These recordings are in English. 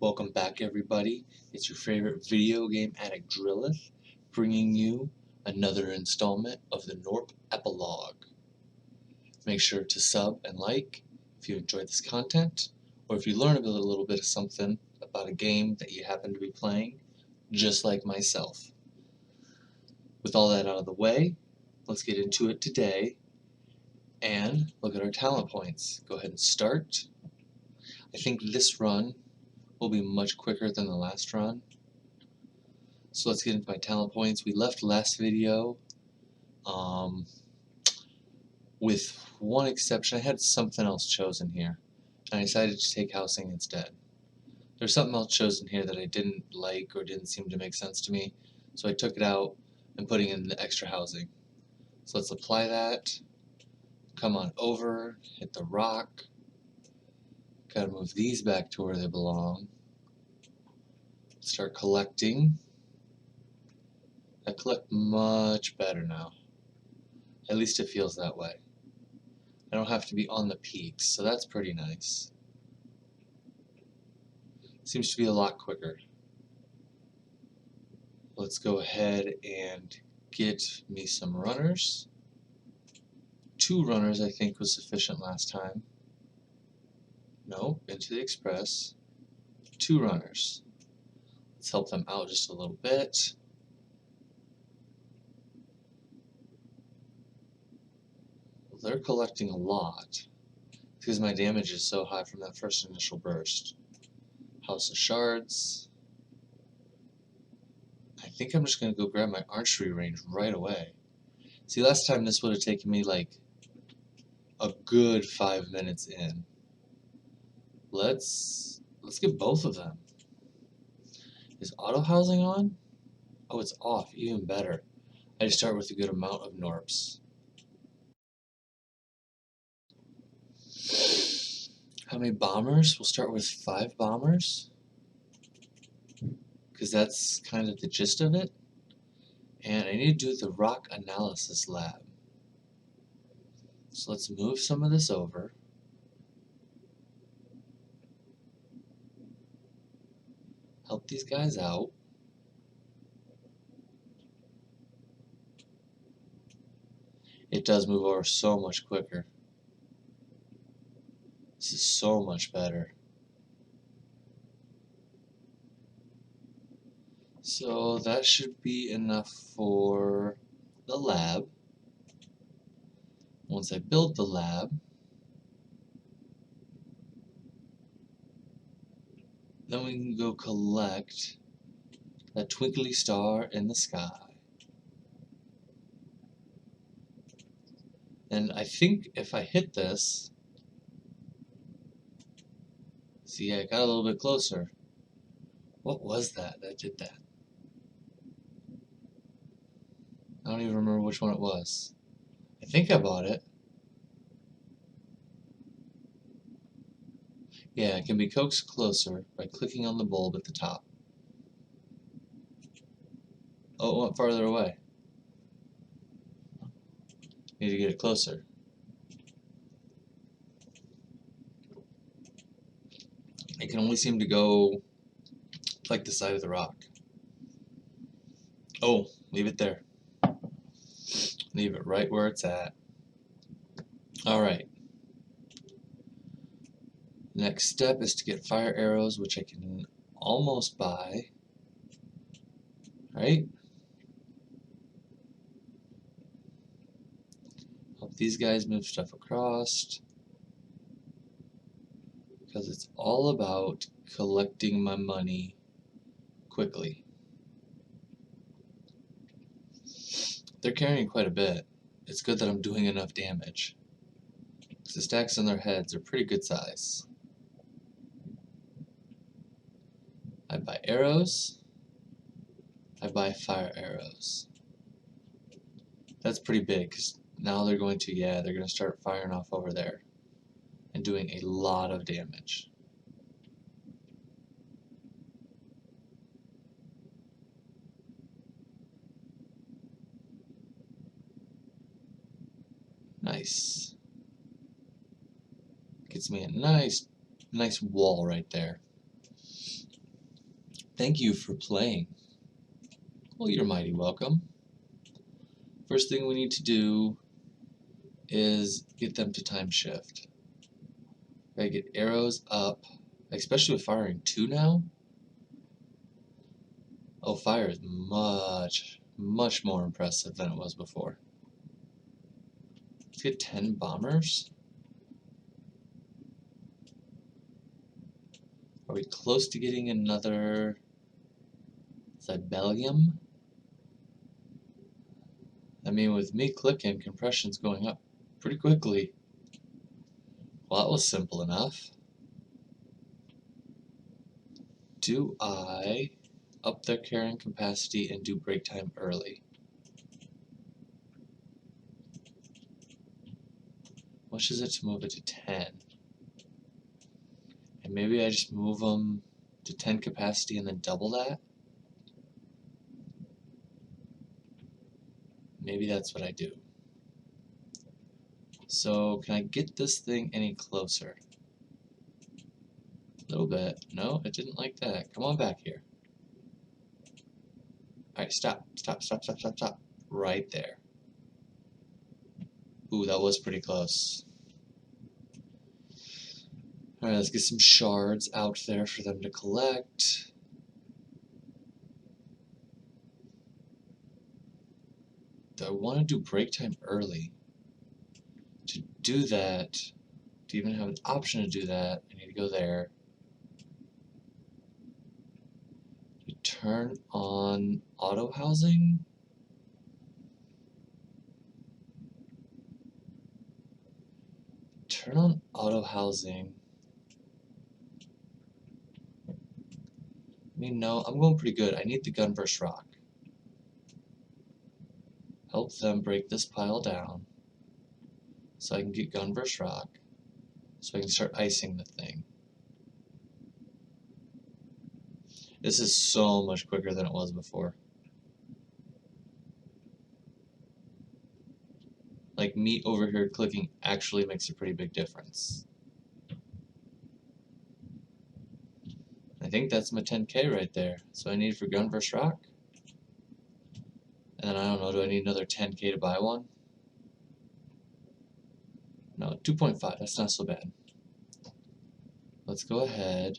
Welcome back, everybody. It's your favorite video game addict Drillith, bringing you another installment of the Gnorp Apologue. Make sure to sub and like if you enjoyed this content, or if you learn a little bit of something about a game that you happen to be playing, just like myself. With all that out of the way, let's get into it today and look at our talent points. Go ahead and start. I think this run will be much quicker than the last run. So let's get into my talent points. We left last video with one exception. I had something else chosen here, and I decided to take housing instead. There's something else chosen here that I didn't like or didn't seem to make sense to me, so I took it out and putting in the extra housing. So let's apply that. Come on over, hit the rock. Gotta move these back to where they belong. Start collecting. I collect much better now. At least it feels that way. I don't have to be on the peaks, so that's pretty nice. Seems to be a lot quicker. Let's go ahead and get me some runners. 2 runners I think was sufficient last time. No, into the express. 2 runners. Let's help them out just a little bit. They're collecting a lot because my damage is so high from that first initial burst. House of Shards. I think I'm just going to go grab my archery range right away. See, last time this would have taken me like a good 5 minutes in. Let's get both of them. Is auto housing on? Oh, it's off. Even better. I just start with a good amount of Gnorps. How many bombers? We'll start with 5 bombers, because that's kind of the gist of it. And I need to do the rock analysis lab. So let's move some of this over. Help these guys out. It does move over so much quicker. This is so much better. So that should be enough for the lab. Once I build the lab, then we can go collect that twinkly star in the sky. And I think if I hit this, see, I got a little bit closer. What was that did that? I don't even remember which one it was. I think I bought it. Yeah, it can be coaxed closer by clicking on the bulb at the top. Oh, it went farther away. Need to get it closer. It can only seem to go like the side of the rock. Oh, leave it there. Leave it right where it's at. Alright. Next step is to get fire arrows, which I can almost buy. Right? Help these guys move stuff across. Because it's all about collecting my money quickly. They're carrying quite a bit. It's good that I'm doing enough damage. Because the stacks on their heads are pretty good size. I buy arrows. I buy fire arrows. That's pretty big, because now they're going to start firing off over there and doing a lot of damage. Nice. Gets me a nice wall right there. Thank you for playing. Well, you're mighty welcome. First thing we need to do is get them to time shift. Gotta get arrows up, especially with firing 2 now. Oh, fire is much more impressive than it was before. Let's get 10 bombers. Are we close to getting another Zibellium? I mean, with me clicking, compression's going up pretty quickly. Well, that was simple enough. Do I up their carrying capacity and do break time early? How much is it to move it to 10? And maybe I just move them to 10 capacity and then double that? Maybe that's what I do. So, can I get this thing any closer? A little bit. No, it didn't like that. Come on back here. Alright, stop. Right there. Ooh, that was pretty close. Alright, let's get some shards out there for them to collect. Do I want to do break time early? To do that, to even have an option to do that, I need to go there. To turn on auto housing? Turn on auto housing. I mean, no, I'm going pretty good. I need the gun versus rock. Help them break this pile down so I can get gun versus rock, so I can start icing the thing. This is so much quicker than it was before. Like, me over here clicking actually makes a pretty big difference. I think that's my 10k right there. So I need for gun versus rock. And then I don't know, do I need another 10k to buy one? No, 2.5, that's not so bad. Let's go ahead,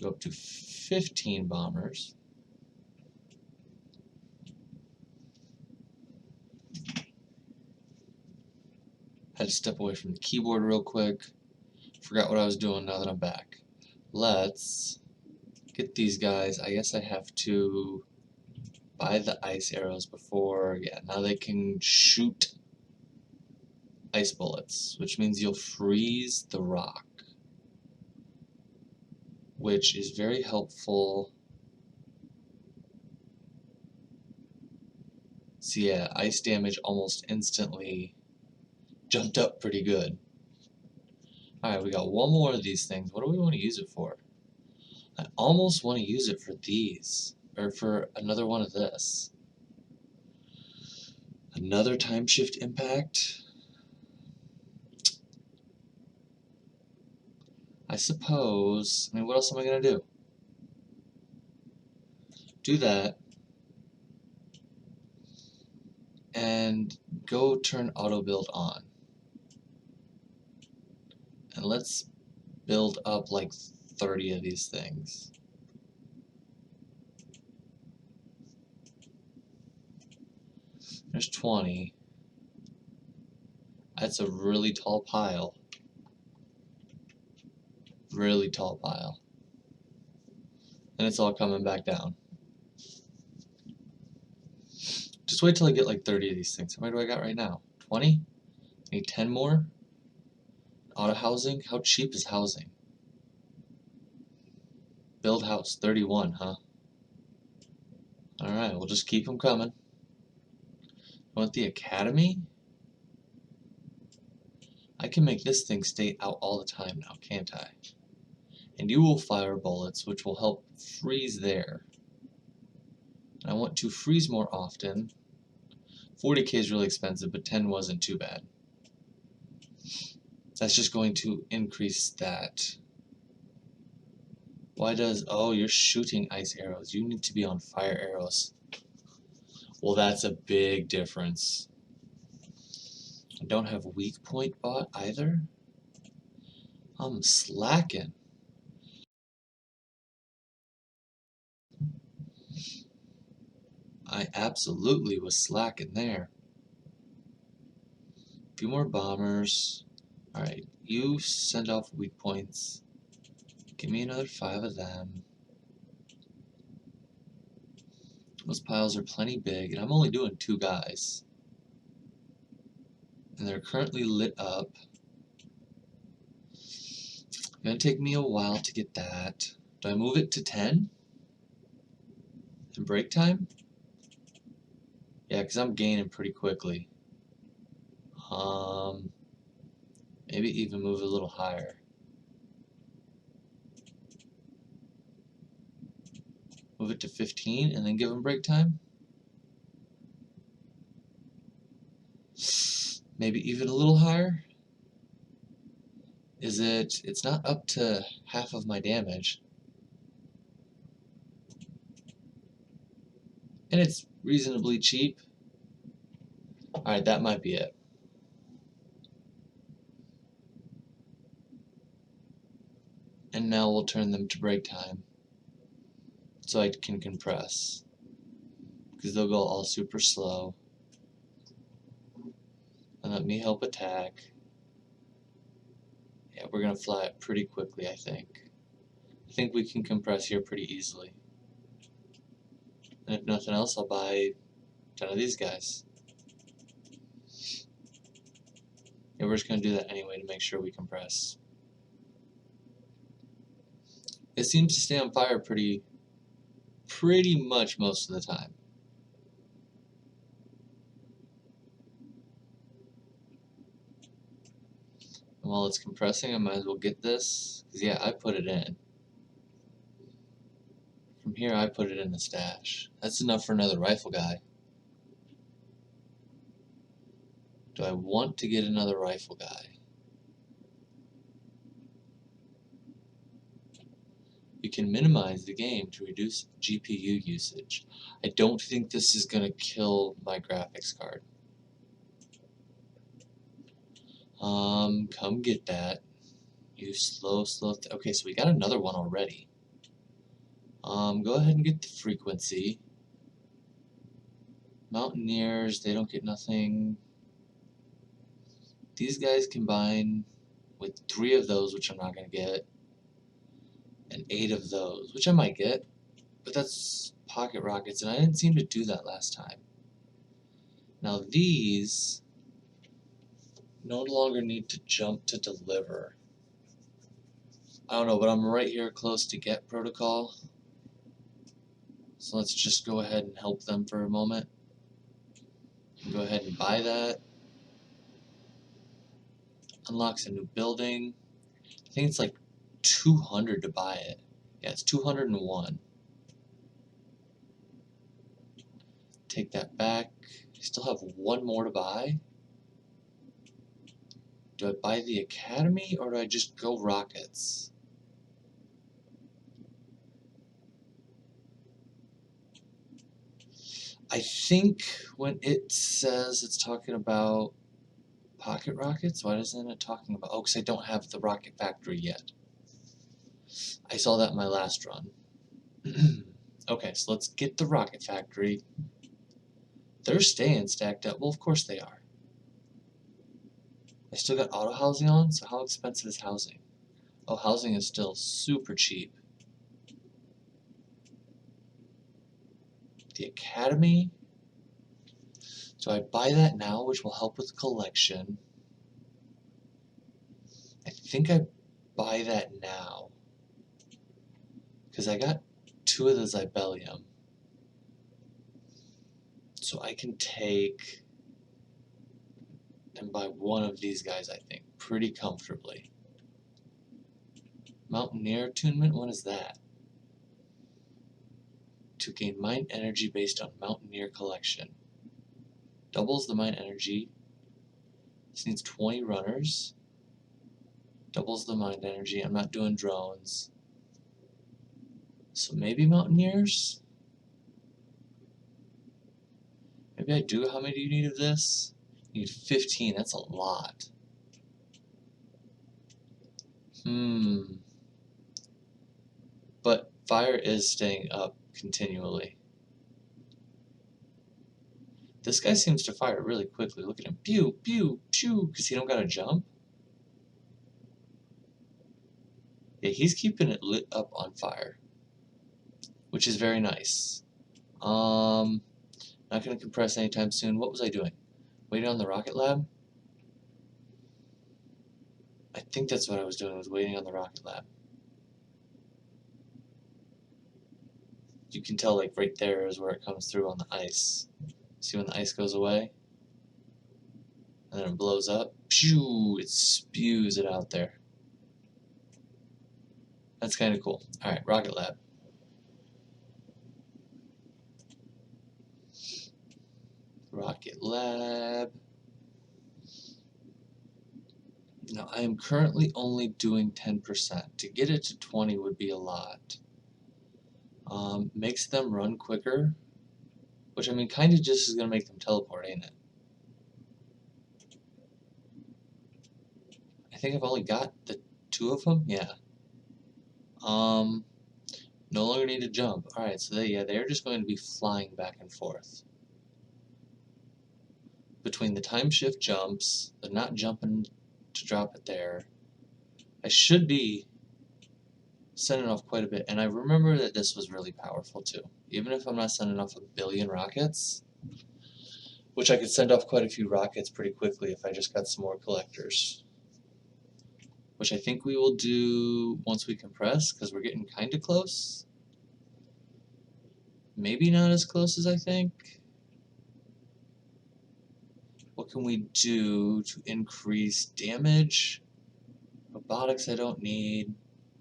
go up to 15 bombers. Had to step away from the keyboard real quick. Forgot what I was doing now that I'm back. Let's get these guys. I guess I have to buy the ice arrows before. Yeah, now they can shoot ice bullets, which means you'll freeze the rock, which is very helpful. So yeah, ice damage almost instantly jumped up pretty good. Alright, we got one more of these things. What do we want to use it for? I almost want to use it for these, or for another one of this. Another time shift impact? I suppose. I mean, what else am I going to do? Do that. And go turn auto build on. And let's build up like 30 of these things. There's 20. That's a really tall pile. Really tall pile. And it's all coming back down. Just wait till I get like 30 of these things. How many do I got right now? 20? I need 10 more? Auto housing? How cheap is housing? Build house, 31, huh? Alright, we'll just keep them coming. I want the academy? I can make this thing stay out all the time now, can't I? And you will fire bullets, which will help freeze there. And I want to freeze more often. 40k is really expensive, but 10 wasn't too bad. That's just going to increase that. Why does... Oh, you're shooting ice arrows. You need to be on fire arrows. Well, that's a big difference. I don't have weak point bot either. I'm slacking. I absolutely was slacking there. A few more bombers. Alright, you send off weak points. Give me another 5 of them. Those piles are plenty big, and I'm only doing 2 guys. And they're currently lit up. It's gonna take me a while to get that. Do I move it to 10? And break time? Yeah, because I'm gaining pretty quickly. Maybe even move it a little higher. Move it to 15 and then give them break time? Maybe even a little higher? Is it... It's not up to half of my damage. And it's reasonably cheap. Alright, that might be it. And now we'll turn them to break time. So I can compress. Because they'll go all super slow. And let me help attack. Yeah, we're gonna fly it pretty quickly, I think. I think we can compress here pretty easily. And if nothing else, I'll buy 10 of these guys. Yeah, we're just gonna do that anyway to make sure we compress. It seems to stay on fire pretty much most of the time. And while it's compressing, I might as well get this. Because yeah, I put it in. From here, I put it in the stash. That's enough for another rifle guy. Do I want to get another rifle guy? You can minimize the game to reduce GPU usage. I don't think this is going to kill my graphics card. Come get that. You slow. Okay, so we got another one already. Go ahead and get the frequency. Mountaineers, they don't get nothing. These guys combine with 3 of those, which I'm not going to get, and 8 of those, which I might get, but that's pocket rockets, and I didn't seem to do that last time. Now these no longer need to jump to deliver. I don't know, but I'm right here close to get protocol, so let's just go ahead and help them for a moment. Go ahead and buy that. Unlocks a new building. I think it's like 200 to buy it. Yeah, it's 201. Take that back. I still have 1 more to buy. Do I buy the academy or do I just go rockets? I think when it says it's talking about pocket rockets, why isn't it talking about... Oh, because I don't have the rocket factory yet. I saw that in my last run. Okay, so let's get the rocket factory. They're staying stacked up. Well, of course they are. I still got auto housing on, so how expensive is housing? Oh, housing is still super cheap. The academy. So I buy that now, which will help with collection. I think I buy that now. Because I got 2 of the Zibellium. So I can take and buy 1 of these guys, I think, pretty comfortably. Mountaineer attunement, what is that? To gain mind energy based on Mountaineer collection. Doubles the mind energy. This needs 20 runners. Doubles the mind energy. I'm not doing drones. So maybe Mountaineers? Maybe I do. How many do you need of this? You need 15. That's a lot. But fire is staying up continually. This guy seems to fire really quickly. Look at him. Pew, pew, pew. Because he don't got to jump. Yeah, he's keeping it lit up on fire, which is very nice. Not going to compress anytime soon. What was I doing? Waiting on the rocket lab? I think that's what I was doing, was waiting on the rocket lab. You can tell, like, right there is where it comes through on the ice. See when the ice goes away? And then it blows up. Pew! It spews it out there. That's kind of cool. Alright, rocket lab. Rocket lab. Now, I am currently only doing 10%. To get it to 20 would be a lot. Makes them run quicker, which, I mean, kind of just is going to make them teleport, ain't it? I think I've only got the 2 of them? Yeah. No longer need to jump. Alright, so they're just going to be flying back and forth. Between the time shift jumps, the not jumping to drop it there, I should be sending off quite a bit. And I remember that this was really powerful too. Even if I'm not sending off 1 billion rockets, which I could send off quite a few rockets pretty quickly if I just got some more collectors. Which I think we will do once we compress, because we're getting kind of close. Maybe not as close as I think. What can we do to increase damage? Robotics I don't need.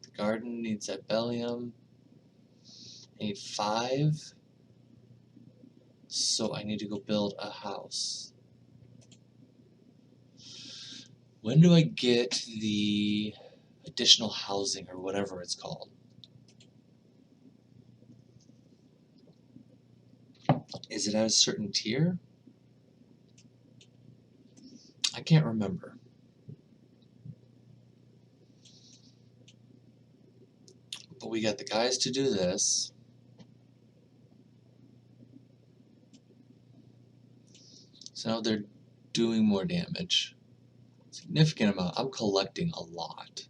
The garden needs Abellium. I need 5. So I need to go build a house. When do I get the additional housing or whatever it's called? Is it at a certain tier? I can't remember. But we got the guys to do this. So now they're doing more damage. Significant amount. I'm collecting a lot.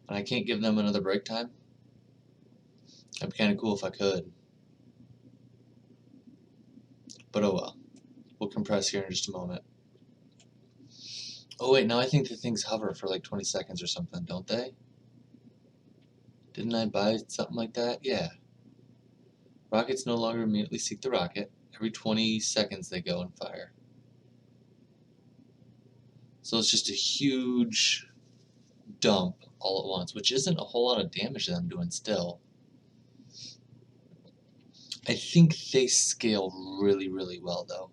And I can't give them another break time? That'd be kind of cool if I could. But oh well. We'll compress here in just a moment. Oh wait, now I think the things hover for like 20 seconds or something, don't they? Didn't I buy something like that? Yeah. Rockets no longer immediately seek the rocket. Every 20 seconds they go and fire. So it's just a huge dump all at once, which isn't a whole lot of damage that I'm doing still. I think they scale really, really well though.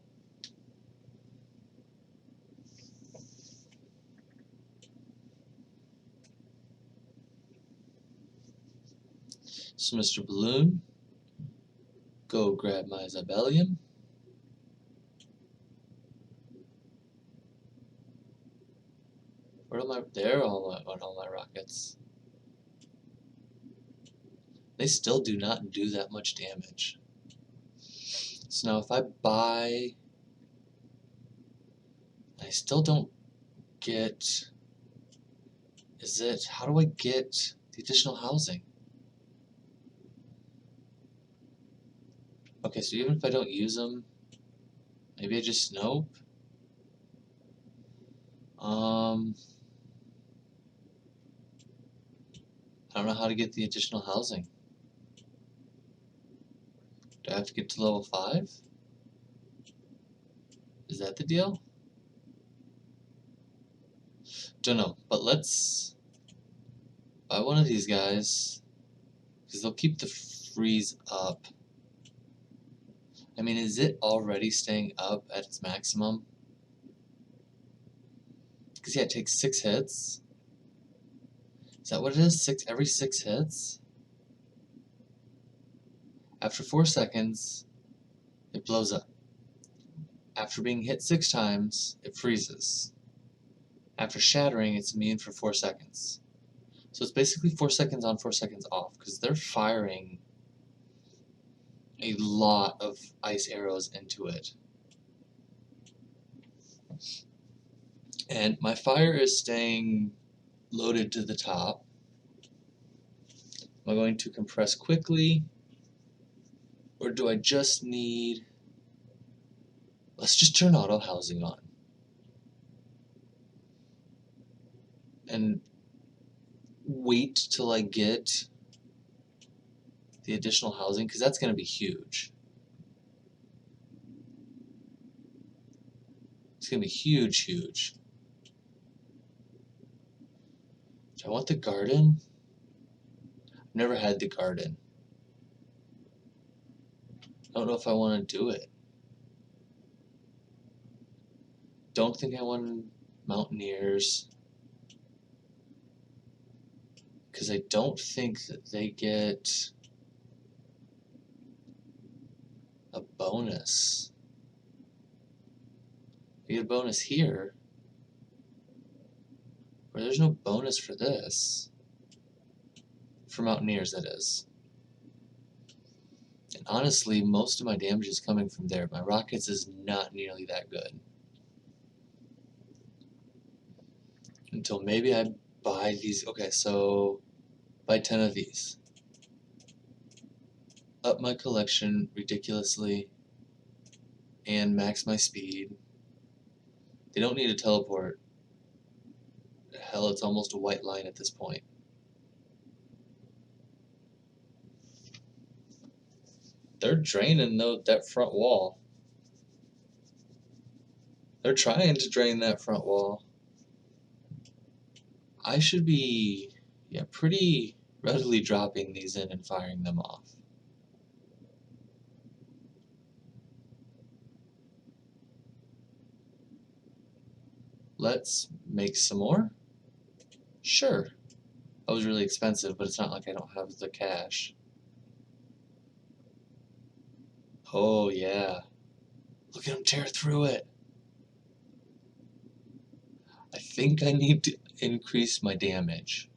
So Mr. Balloon, go grab my Zabellium. Where am I? There are all my rockets. They still do not do that much damage. So now if I buy, I still don't get, how do I get the additional housing? Okay, so even if I don't use them, maybe I just nope. I don't know how to get the additional housing. Do I have to get to level 5? Is that the deal? Don't know, but let's buy one of these guys, because they'll keep the freeze up. I mean, is it already staying up at its maximum? Because yeah, it takes 6 hits. Is that what it is? Every 6 hits? After 4 seconds, it blows up. After being hit 6 times, it freezes. After shattering, it's immune for 4 seconds. So it's basically 4 seconds on, 4 seconds off, because they're firing a lot of ice arrows into it. And my fire is staying loaded to the top. Am I going to compress quickly? Or do I just need... Let's just turn auto housing on. And wait till I get the additional housing, because that's going to be huge. It's going to be huge, huge. Do I want the garden? I've never had the garden. I don't know if I want to do it. Don't think I want mountaineers, because I don't think that they get a bonus. They get a bonus here, but there's no bonus for this. For mountaineers, that is. And honestly, most of my damage is coming from there. My rockets is not nearly that good. Until maybe I buy these. Okay, so buy 10 of these. Up my collection ridiculously and max my speed. They don't need a teleport. Hell, it's almost a white line at this point. They're draining that front wall. They're trying to drain that front wall. I should be, pretty readily dropping these in and firing them off. Let's make some more. Sure. That was really expensive, but it's not like I don't have the cash. Oh yeah. Look at him tear through it. I think I need to increase my damage.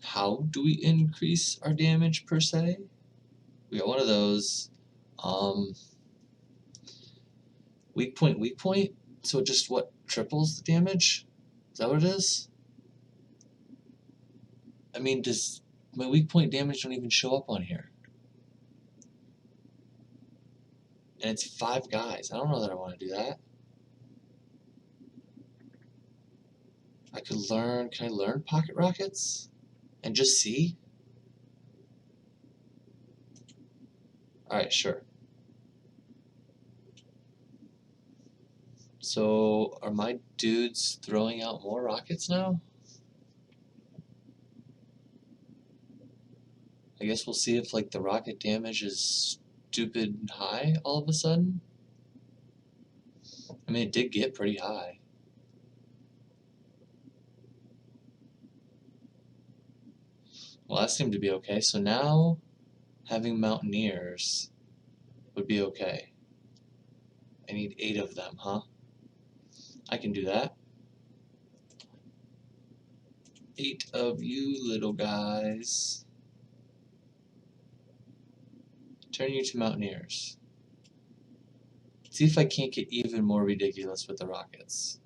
How do we increase our damage per se? We got one of those. Weak point. So it just triples the damage? Is that what it is? I mean, does my weak point damage don't even show up on here? And it's 5 guys. I don't know that I want to do that. Can I learn pocket rockets? And just see? Alright, sure. So, are my dudes throwing out more rockets now? I guess we'll see if, the rocket damage is stupid high all of a sudden. I mean, it did get pretty high. Well, that seemed to be okay. So now, having mountaineers would be okay. I need 8 of them, huh? I can do that. 8 of you little guys. Turn you to mountaineers. See if I can't get even more ridiculous with the rockets.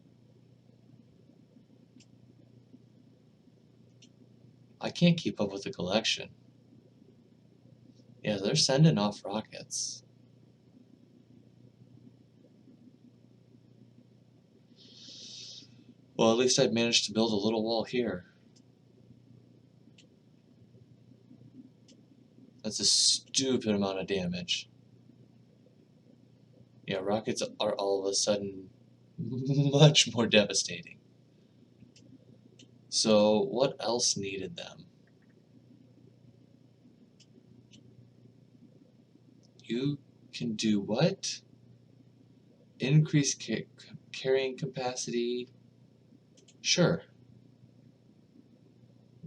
I can't keep up with the collection. Yeah, they're sending off rockets. Well, at least I've managed to build a little wall here. That's a stupid amount of damage. Yeah, rockets are all of a sudden much more devastating. So, what else needed them? You can do what? Increase carrying capacity. Sure.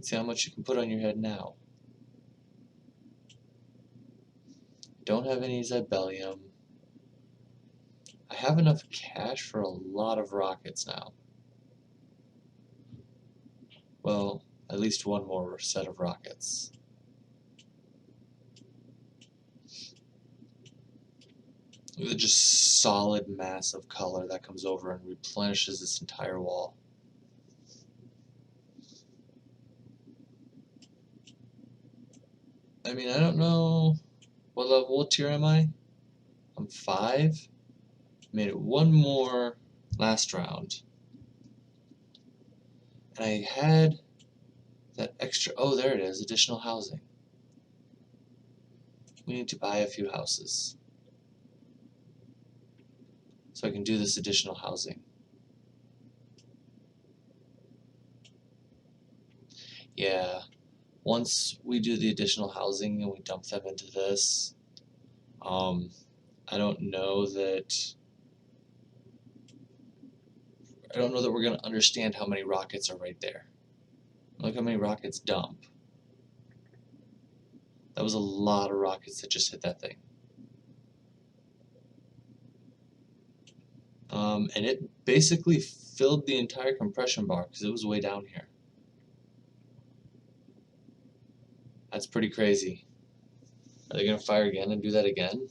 Let's see how much you can put on your head now. Don't have any Zibellium. I have enough cash for a lot of rockets now. Well, at least one more set of rockets. Look at the just solid mass of color that comes over and replenishes this entire wall. I mean, I don't know what tier am I? I'm 5. Made it one more last round. And I had that extra, oh there it is, additional housing. We need to buy a few houses so I can do this additional housing. Yeah, once we do the additional housing and we dump them into this, I don't know that we're going to understand how many rockets are right there. Look how many rockets dump. That was a lot of rockets that just hit that thing. And it basically filled the entire compression bar because it was way down here. That's pretty crazy. Are they going to fire again and do that again?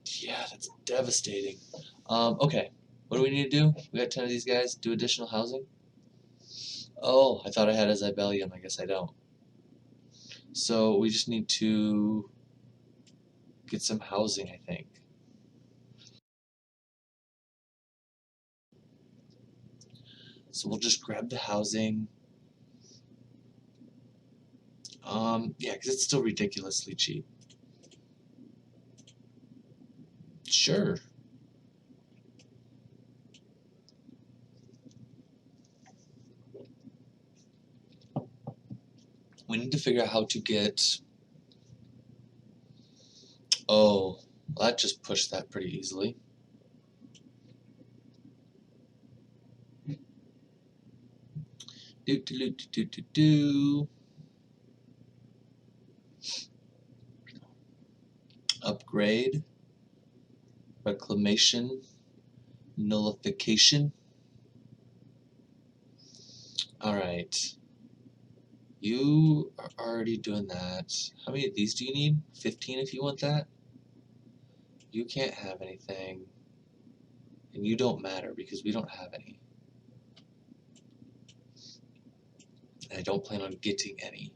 Yeah, that's devastating. Okay, what do we need to do? We got 10 of these guys. Do additional housing? Oh, I thought I had a Zibellium. I guess I don't. So we just need to get some housing, I think. So we'll just grab the housing. Yeah, because it's still ridiculously cheap. Sure. We need to figure out how to get... Oh, well, that just pushed that pretty easily. Do. Upgrade. Reclamation. Nullification. Alright. You are already doing that. How many of these do you need? 15 if you want that? You can't have anything. And you don't matter because we don't have any. And I don't plan on getting any.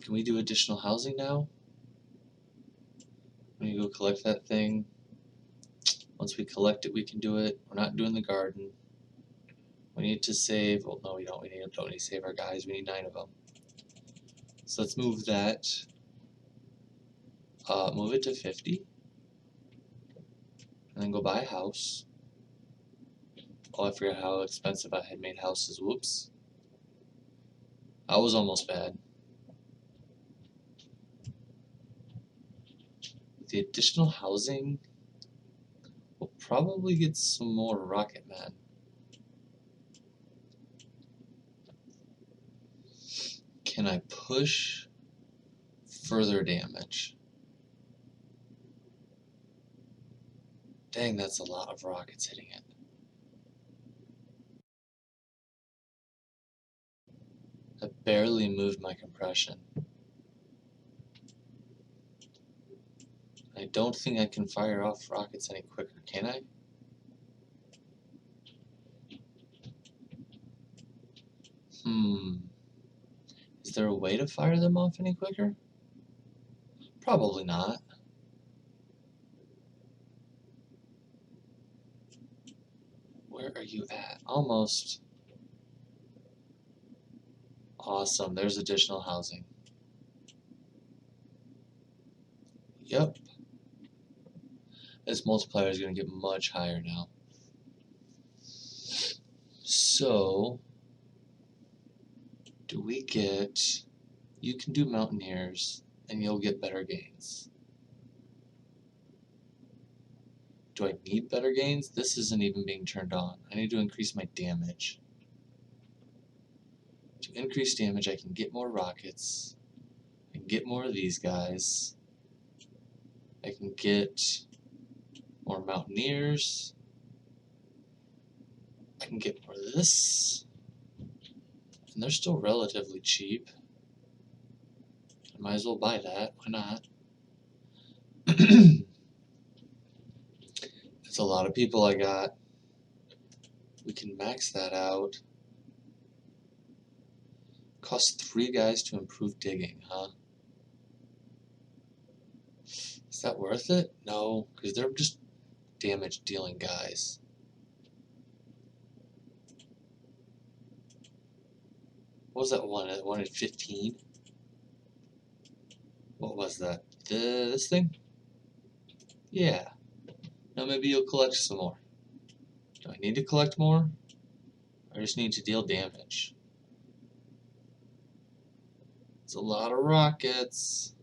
Can we do additional housing now? When you go collect that thing, once we collect it, we can do it. We're not doing the garden. We need to save, well, no, we don't. We don't need to save our guys. We need 9 of them. So let's move that. Move it to 50. And then go buy a house. Oh, I forgot how expensive I had made houses. Whoops. That was almost bad. With the additional housing, we'll probably get some more rocket men. Can I push further damage? Dang, that's a lot of rockets hitting it. I barely moved my compression. I don't think I can fire off rockets any quicker, can I? Is there a way to fire them off any quicker? Probably not. Where are you at? Almost. Awesome, there's additional housing. Yep. This multiplier is going to get much higher now. So, do we get... You can do Mountaineers, and you'll get better gains. Do I need better gains? This isn't even being turned on. I need to increase my damage. To increase damage, I can get more rockets. I can get more of these guys. I can get more mountaineers. I can get more of this. And they're still relatively cheap. I might as well buy that. Why not? It's a lot of people I got. We can max that out. Costs 3 guys to improve digging, huh? Is that worth it? No, because they're just damage dealing guys. What was that one? It wanted 15? What was that? This thing? Yeah. Now maybe you'll collect some more. Do I need to collect more? I just need to deal damage. It's a lot of rockets.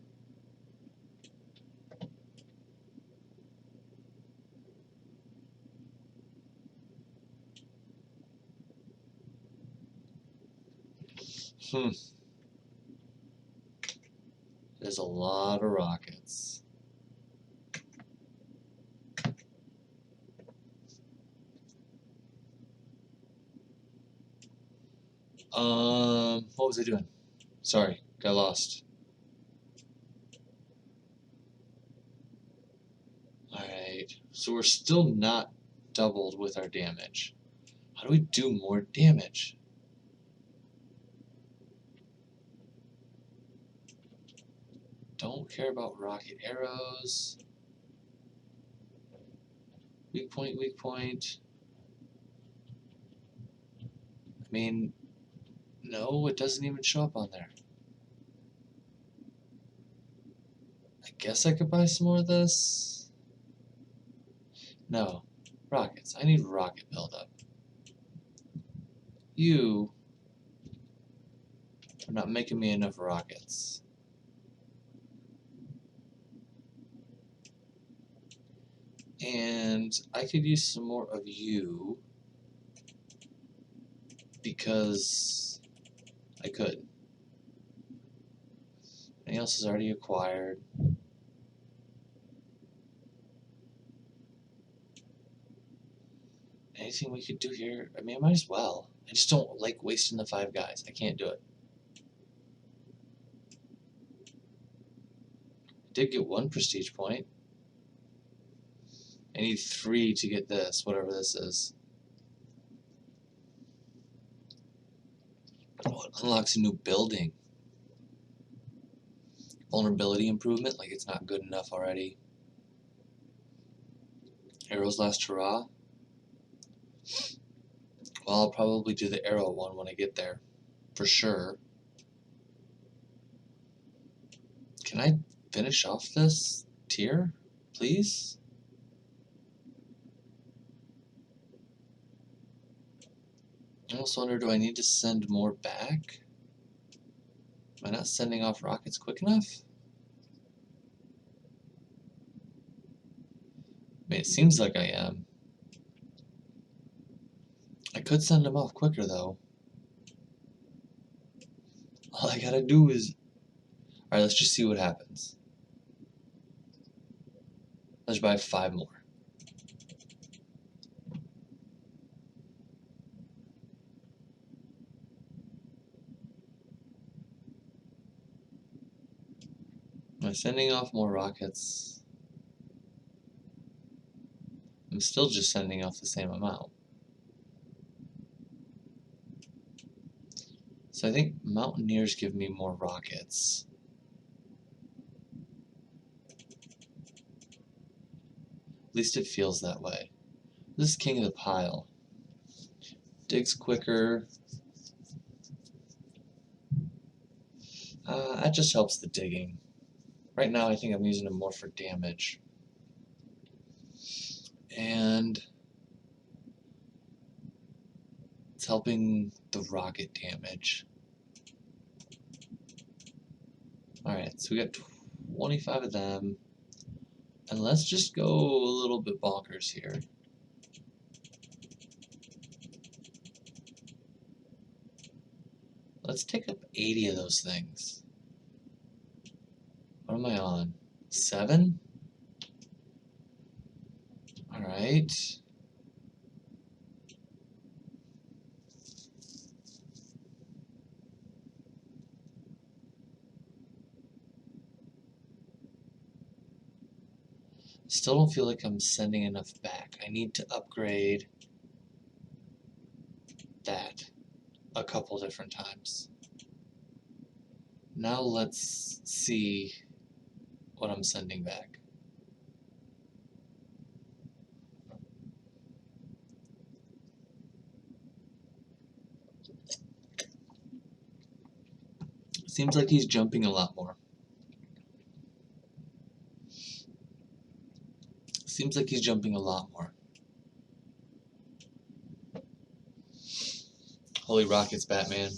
There's a lot of rockets. What was I doing? Sorry, got lost. Alright, so we're still not doubled with our damage. How do we do more damage? Don't care about rocket arrows. Weak point, weak point. I mean, no, it doesn't even show up on there. I guess I could buy some more of this. No, rockets. I need rocket buildup. You are not making me enough rockets. And I could use some more of you because I could. Anything else is already acquired. Anything we could do here? I mean, I might as well. I just don't like wasting the 5 guys. I can't do it. I did get 1 prestige point. I need 3 to get this, whatever this is. Oh, it unlocks a new building. Vulnerability improvement, like it's not good enough already. Arrows last hurrah. Well, I'll probably do the arrow one when I get there, for sure. Can I finish off this tier, please? I almost wonder, do I need to send more back? Am I not sending off rockets quick enough? I mean, it seems like I am. I could send them off quicker, though. All I gotta do is... Alright, let's just see what happens. Let's buy 5 more. Am I sending off more rockets? I'm still just sending off the same amount. So I think Mountaineers give me more rockets. At least it feels that way. This is king of the pile. Digs quicker. That just helps the digging. Right now I think I'm using them more for damage. And it's helping the rocket damage. Alright, so we got 25 of them. And let's just go a little bit bonkers here. Let's take up 80 of those things. What am I on? 7? Alright. Still don't feel like I'm sending enough back. I need to upgrade that a couple different times. Now let's see what I'm sending back. Seems like he's jumping a lot more. Seems like he's jumping a lot more. Holy rockets, Batman.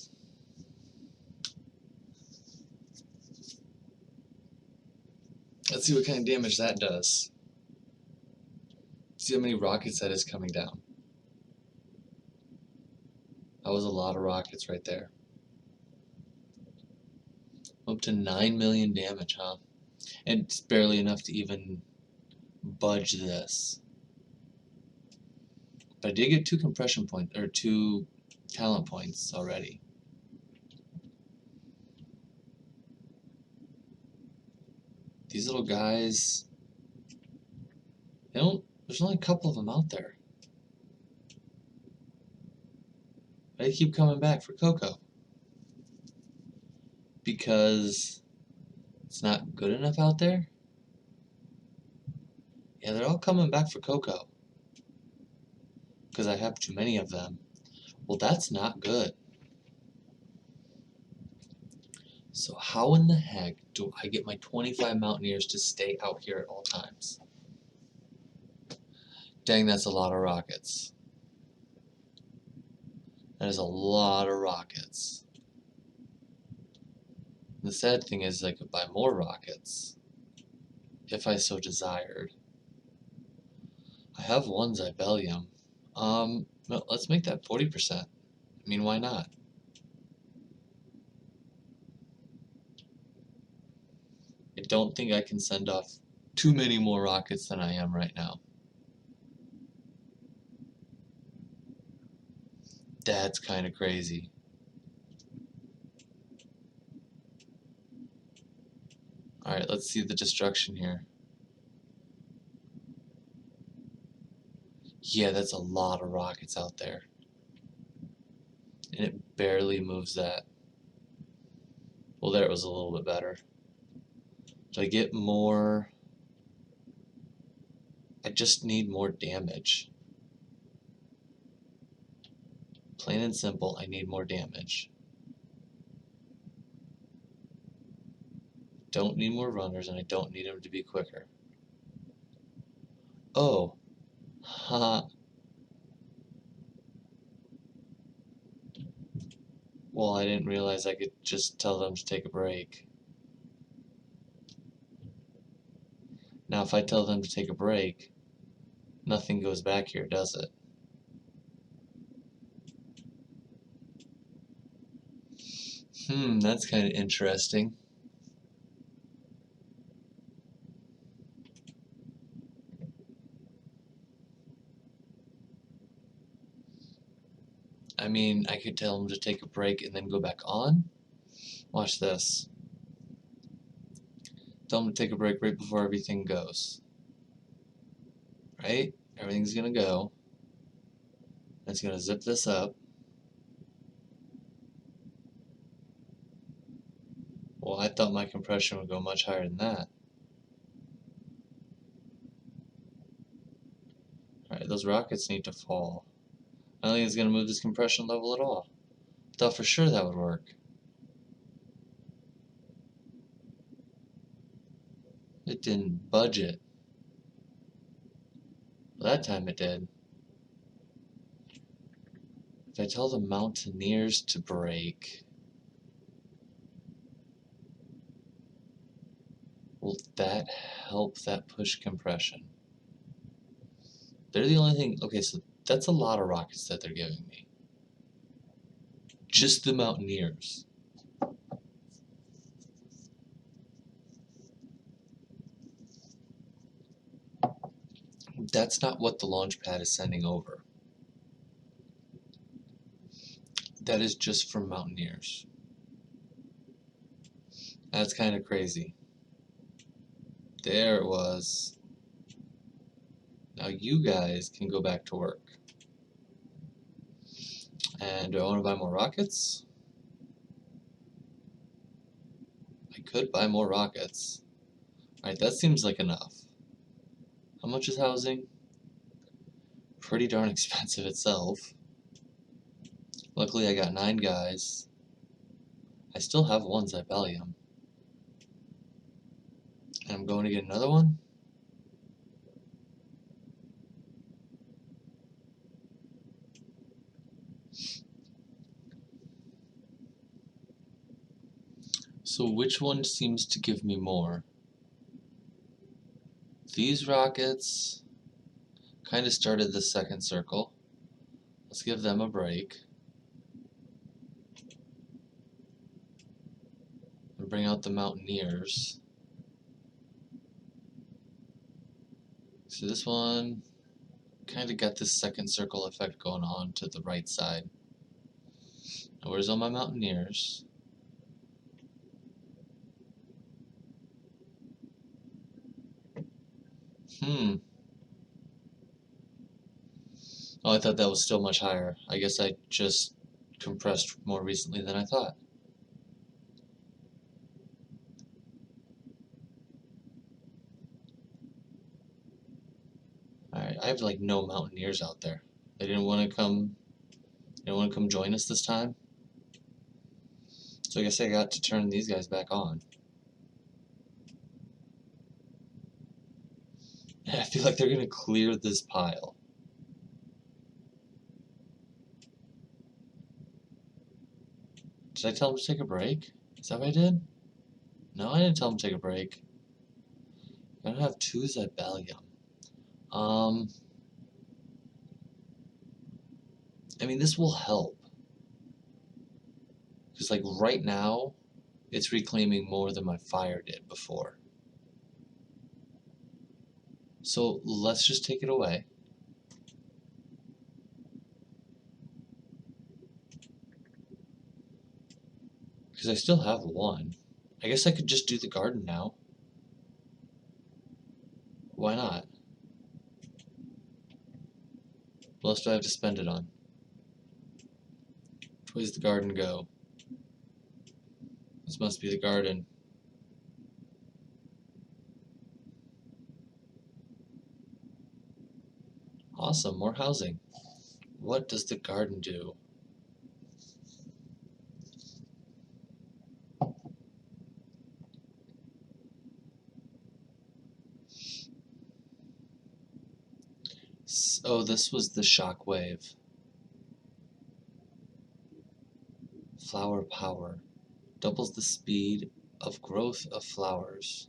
Let's see what kind of damage that does. See how many rockets that is coming down. That was a lot of rockets right there. Up to 9 million damage, huh? And it's barely enough to even budge this. But I did get 2 compression points, or 2 talent points already. These little guys, there's only a couple of them out there. They keep coming back for Coco. Because it's not good enough out there? Yeah, they're all coming back for Coco. Because I have too many of them. Well, that's not good. So how in the heck do I get my 25 Mountaineers to stay out here at all times? Dang, that's a lot of rockets. That is a lot of rockets. The sad thing is I could buy more rockets if I so desired. I have 1 Zibellium. No, let's make that 40%. I mean, why not? I don't think I can send off too many more rockets than I am right now. That's kind of crazy. Alright, let's see the destruction here. Yeah, that's a lot of rockets out there. And it barely moves that. Well, there it was a little bit better. Do I get more? I just need more damage. Plain and simple, I need more damage. Don't need more runners, and I don't need them to be quicker. Oh. Haha. Well, I didn't realize I could just tell them to take a break. Now, if I tell them to take a break, nothing goes back here, does it? That's kind of interesting. I mean, I could tell them to take a break and then go back on. Watch this. Tell them to take a break right before everything goes. Right? Everything's gonna go. It's gonna zip this up. Well, I thought my compression would go much higher than that. Alright, those rockets need to fall. I don't think it's gonna move this compression level at all. Thought for sure that would work. It didn't budge it. Well, that time it did. If I tell the Mountaineers to break, will that help that push compression. They're the only thing. Okay, so that's a lot of rockets that they're giving me. Just the Mountaineers. That's not what the launch pad is sending over. That is just for Mountaineers. That's kind of crazy. There it was. Now you guys can go back to work. And do I want to buy more rockets? I could buy more rockets. Alright, that seems like enough. How much is housing? Pretty darn expensive itself. Luckily I got 9 guys. I still have 1 Zybellium. And I'm going to get another one? So which one seems to give me more? These rockets kind of started the second circle. Let's give them a break. And bring out the Mountaineers. So this one kind of got this second circle effect going on to the right side. Now where's all my Mountaineers? Oh, I thought that was still much higher. I guess I just compressed more recently than I thought. Alright, I have like no Mountaineers out there. They didn't want to come join us this time. So I guess I got to turn these guys back on. And I feel like they're gonna clear this pile. Did I tell them to take a break? Is that what I did? No, I didn't tell them to take a break. I don't have 2 Zybellium. I mean, this will help. Because, like, right now, it's reclaiming more than my fire did before. So, let's just take it away. Because I still have 1. I guess I could just do the garden now. Why not? What else do I have to spend it on? Which way's the garden go? This must be the garden. Awesome, more housing. What does the garden do? Oh, this was the shockwave. Flower power. Doubles the speed of growth of flowers.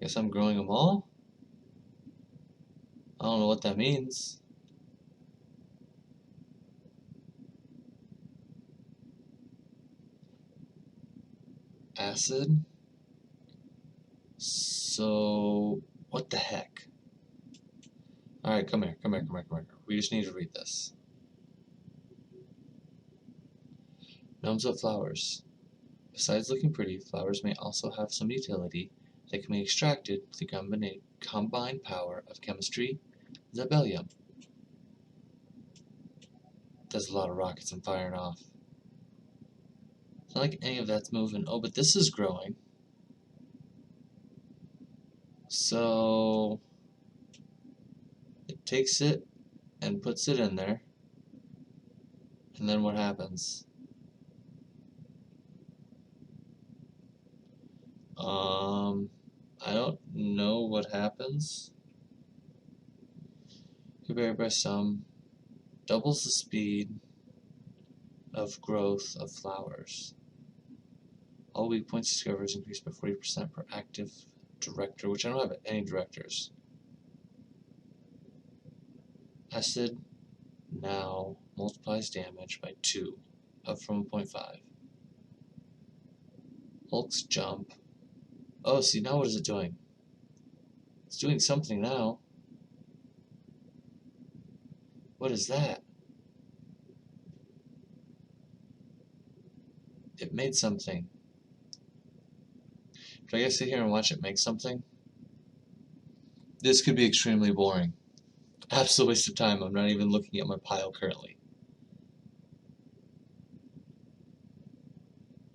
Guess I'm growing them all? I don't know what that means. Acid? So, what the heck? Alright, come here. We just need to read this. Gnomes of flowers. Besides looking pretty, flowers may also have some utility that can be extracted with the combined power of chemistry and Zybellium. There's a lot of rockets I'm firing off. It's not like any of that's moving. Oh, but this is growing. So it takes it and puts it in there. And then what happens? I don't know what happens. Compared by some, doubles the speed of growth of flowers. All weak points discovered is increased by 40% per active director, which I don't have any directors. Acid now multiplies damage by 2, up from 1.5. Hulk's jump. Oh, see, now what is it doing? It's doing something now. What is that? It made something. Should I guys sit here and watch it make something? This could be extremely boring. Absolute waste of time. I'm not even looking at my pile currently.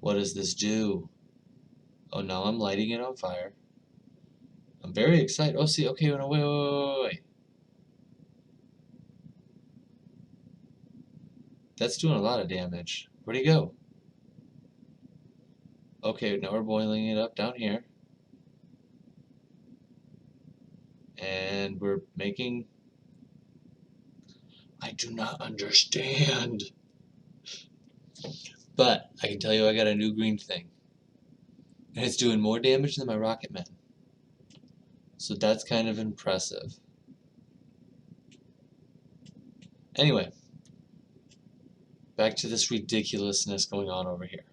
What does this do? Oh, now I'm lighting it on fire. I'm very excited. Oh, see, okay, no, wait. That's doing a lot of damage. Where'd he go? Okay, now we're boiling it up down here. And we're making... I do not understand. But I can tell you I got a new green thing. And it's doing more damage than my Rocket Man. So that's kind of impressive. Anyway, back to this ridiculousness going on over here.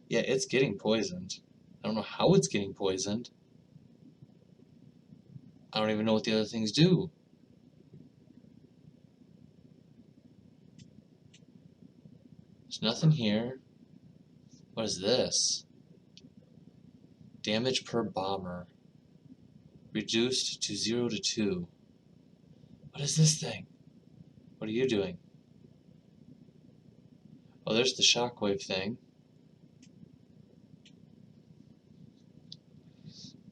Yeah, it's getting poisoned. I don't know how it's getting poisoned. I don't even know what the other things do. There's nothing here. What is this? Damage per bomber. Reduced to 0 to 2. What is this thing? What are you doing? Oh, there's the shockwave thing.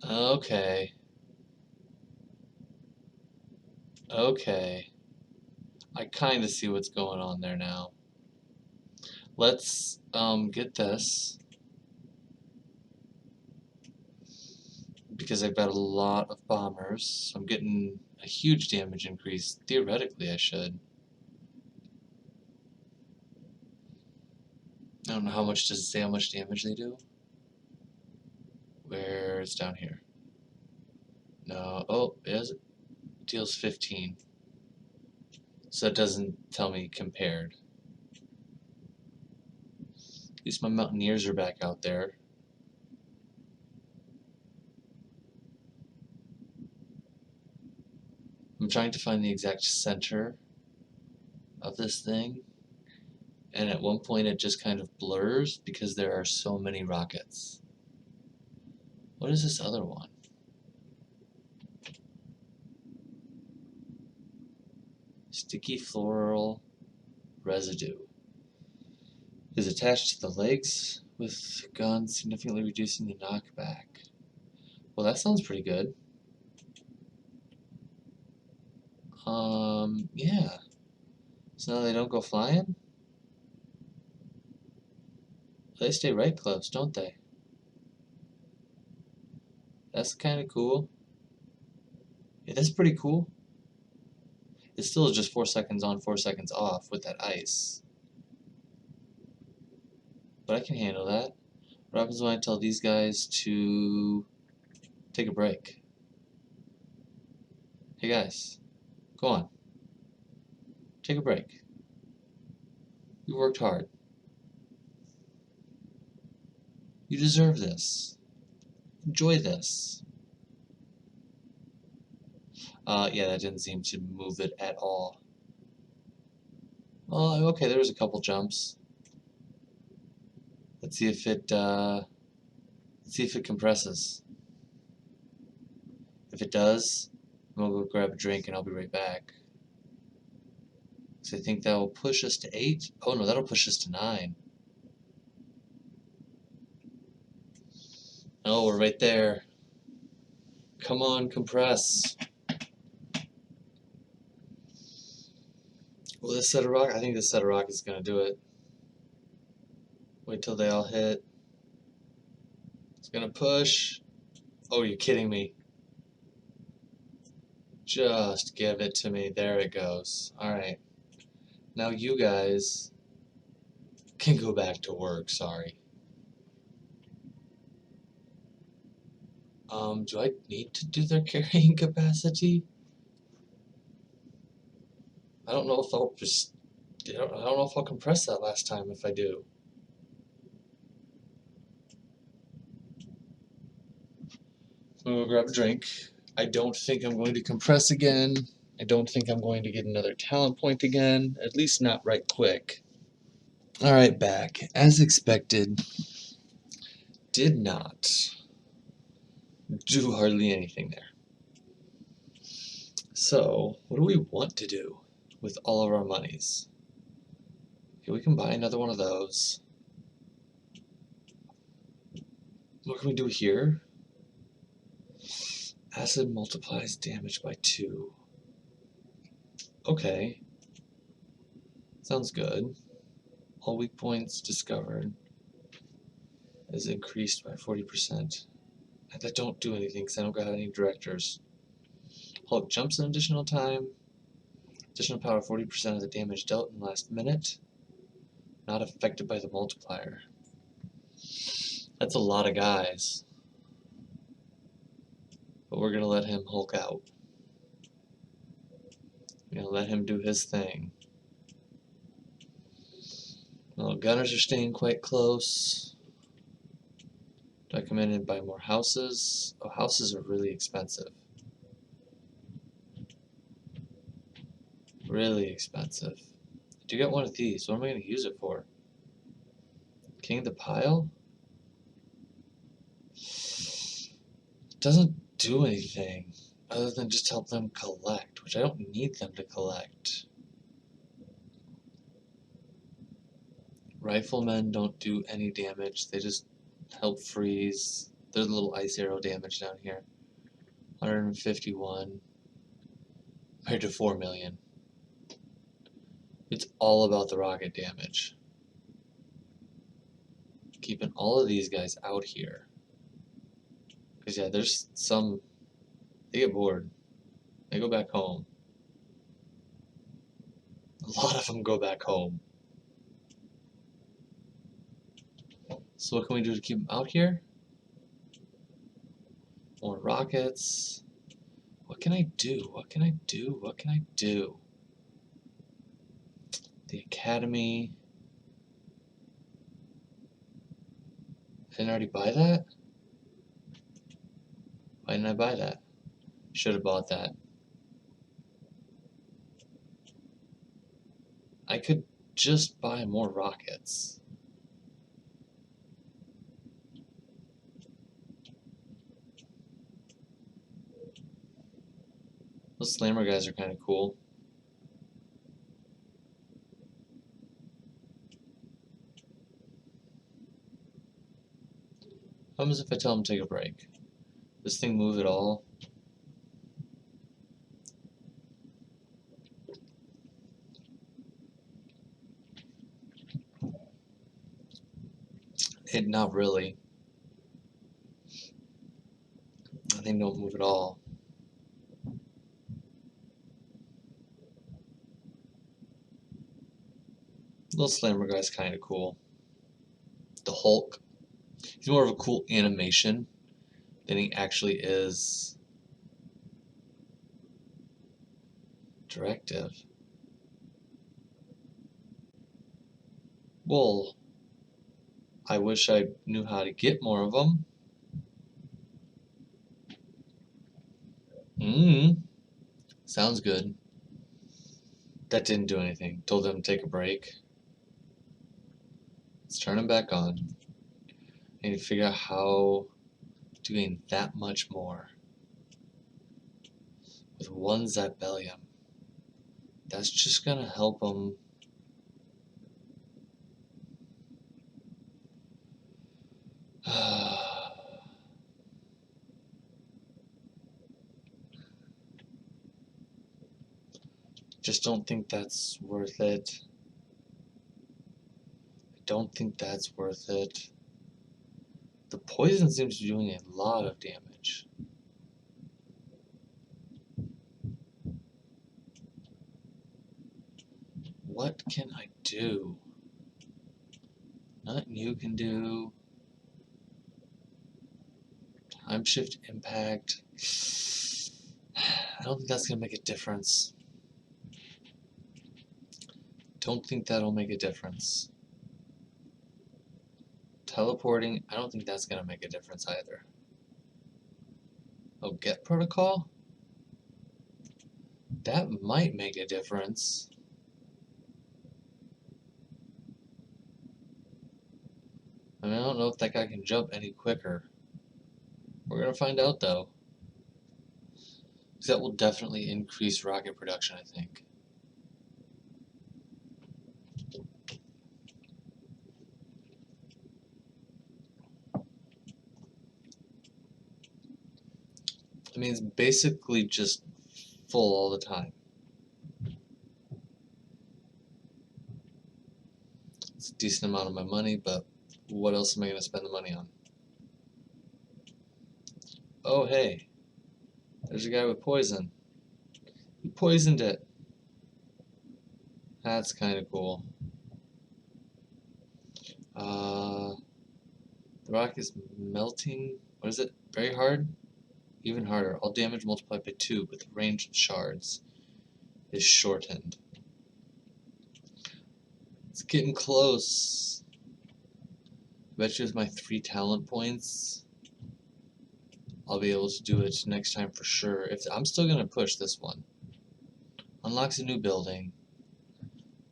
Okay. Okay. I kind of see what's going on there now. Let's get this. Because I've got a lot of bombers, so I'm getting a huge damage increase. Theoretically, I should. I don't know how much, does it say how much damage they do? Where it's down here. No, oh, it deals 15. So it doesn't tell me compared. At least my mountaineers are back out there. I'm trying to find the exact center of this thing. And at one point it just kind of blurs because there are so many rockets. What is this other one? Sticky floral residue is attached to the legs with guns, significantly reducing the knockback. Well, that sounds pretty good. Yeah. So now they don't go flying? They stay right close, don't they? That's kind of cool. Yeah, that's pretty cool. It's still just 4 seconds on, 4 seconds off with that ice. But I can handle that. What happens when I tell these guys to take a break? Hey guys, go on. Take a break. You worked hard. You deserve this. Enjoy this. Yeah, that didn't seem to move it at all. Well, okay, there was a couple jumps. Let's see if it compresses. If it does, I'm gonna go grab a drink and I'll be right back. So I think that will push us to 8. Oh no, that'll push us to 9. Oh, we're right there. Come on, compress. Well, this set of rock, I think this set of rock is gonna do it. Wait till they all hit. It's gonna push. Oh, you're kidding me. Just give it to me. There it goes. Alright. Now you guys can go back to work, sorry. Do I need to do their carrying capacity? I don't know if I'll just... I don't know if I'll compress that last time if I do. I'm gonna go grab a drink. I don't think I'm going to compress again. I don't think I'm going to get another talent point again. At least not right quick. Alright, back. As expected, did not do hardly anything there. So, what do we want to do with all of our monies? Okay, we can buy another one of those. What can we do here? Acid multiplies damage by 2. Okay. Sounds good. All weak points discovered is increased by 40%. That don't do anything because I don't got any directors. Hulk jumps an additional time. Additional power 40% of the damage dealt in the last minute. Not affected by the multiplier. That's a lot of guys. But we're going to let him Hulk out. We're going to let him do his thing. Well, gunners are staying quite close. Do I come in and buy more houses? Oh, houses are really expensive. Really expensive. I do get one of these. What am I going to use it for? King of the pile? Doesn't do anything other than just help them collect, which I don't need them to collect. Riflemen don't do any damage. They just help freeze. They're the little ice arrow damage down here. 151 compared to 4 million. It's all about the rocket damage. Keeping all of these guys out here. Because, yeah, there's some... They get bored. They go back home. A lot of them go back home. So what can we do to keep them out here? More rockets. What can I do? What can I do? What can I do? The academy. I didn't already buy that? Why didn't I buy that? Should have bought that. I could just buy more rockets. Those slammer guys are kind of cool. What happens if I tell them to take a break? This thing move at all? Not really. They don't move at all. Little slammer guy's kind of cool. The Hulk. He's more of a cool animation than he actually is directive. Well, I wish I knew how to get more of them. Sounds good. That didn't do anything. Told them to take a break. Let's turn them back on. I need to figure out how to gain that much more. With one Zabellium. That's just gonna help them. Just don't think that's worth it. I don't think that's worth it. The poison seems to be doing a lot of damage. What can I do? Nothing you can do. Time shift impact. I don't think that's going to make a difference. Don't think that'll make a difference. Teleporting, I don't think that's going to make a difference either. Oh, get protocol? That might make a difference. I mean, I don't know if that guy can jump any quicker. We're going to find out, though. Because that will definitely increase rocket production, I think. I mean, it's basically just full all the time. It's a decent amount of my money, but what else am I going to spend the money on? Oh, hey. There's a guy with poison. He poisoned it. That's kind of cool. The rock is melting. What is it? Very hard? Even harder. All damage multiplied by 2, but the range of shards is shortened. It's getting close. I bet you with my 3 talent points, I'll be able to do it next time for sure. I'm still going to push this one. Unlocks a new building.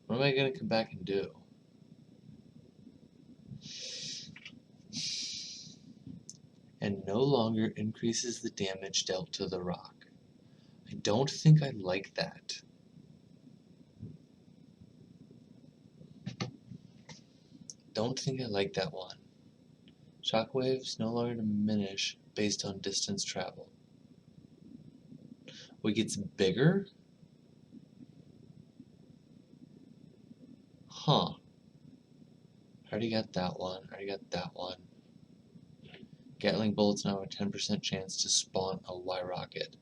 What am I going to come back and do? And no longer increases the damage dealt to the rock. I don't think I like that. Don't think I like that one. Shockwaves no longer diminish based on distance traveled. Oh, it gets bigger? Huh. I already got that one. I already got that one. Gatling bullets now have a 10% chance to spawn a Y rocket.